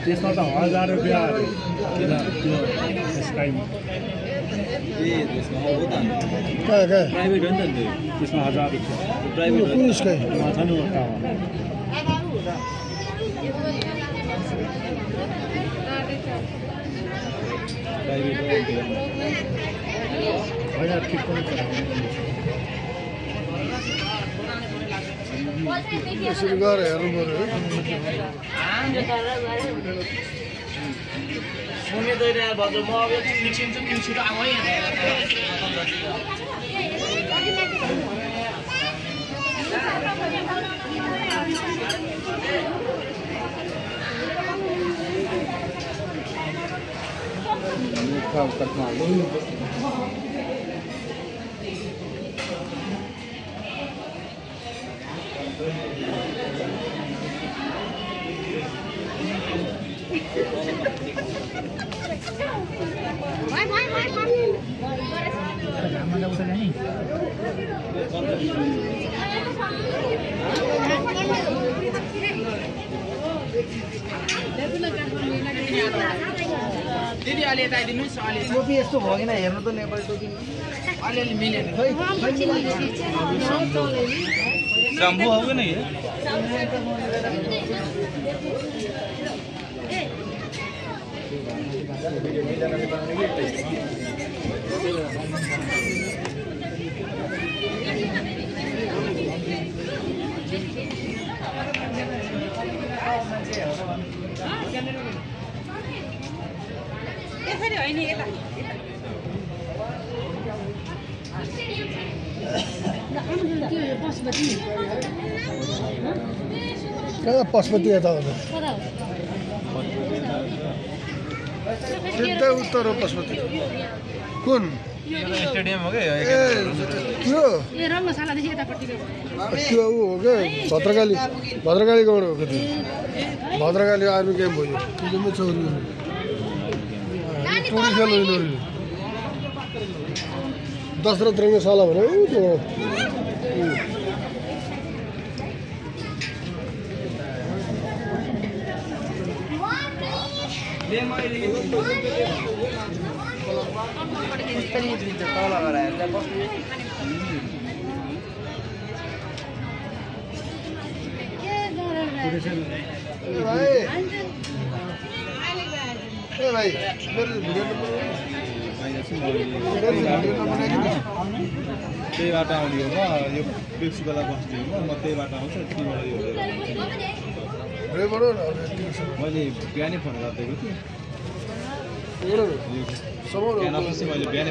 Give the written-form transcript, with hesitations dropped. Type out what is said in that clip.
त्यसमा त 1000 रुपैयाँ त्यो स्काइमा प्राइभेट हो नि त त्यसमा 1000 रुपैयाँ प्राइभेट कुन स्काई छ नि प्राइभेट ठिक पनि यसरी गएर हेर्नु पर्यो दिदी अलि यताइदिनुस् अलि टोपी यस्तो भएन हेर्नु त नेपाली टोपी अलिअलि मिलेन खै शंभू हो गया नहीं कहाँ पशुपति यता हो सिधै उत्तर हो पशुपति कुन स्टेडियम हो क्या त्यो त्यो ऊ हो क्या भद्रकाली भद्रकालीकोबाट हो क्या त्यो भद्रकाली आर्मी क्याम्प हो यो तिमीमै छोरी टोली खेल होइन दशरथ रङ्गशाला भने त्यो भाइ त्यही बाटो आउने हो यो पेप्सी बेला बस्ने हो म त्यही बाटो आउँछ मैले बिहानै फोन गरिदिएको थिएँ मैले बिहानै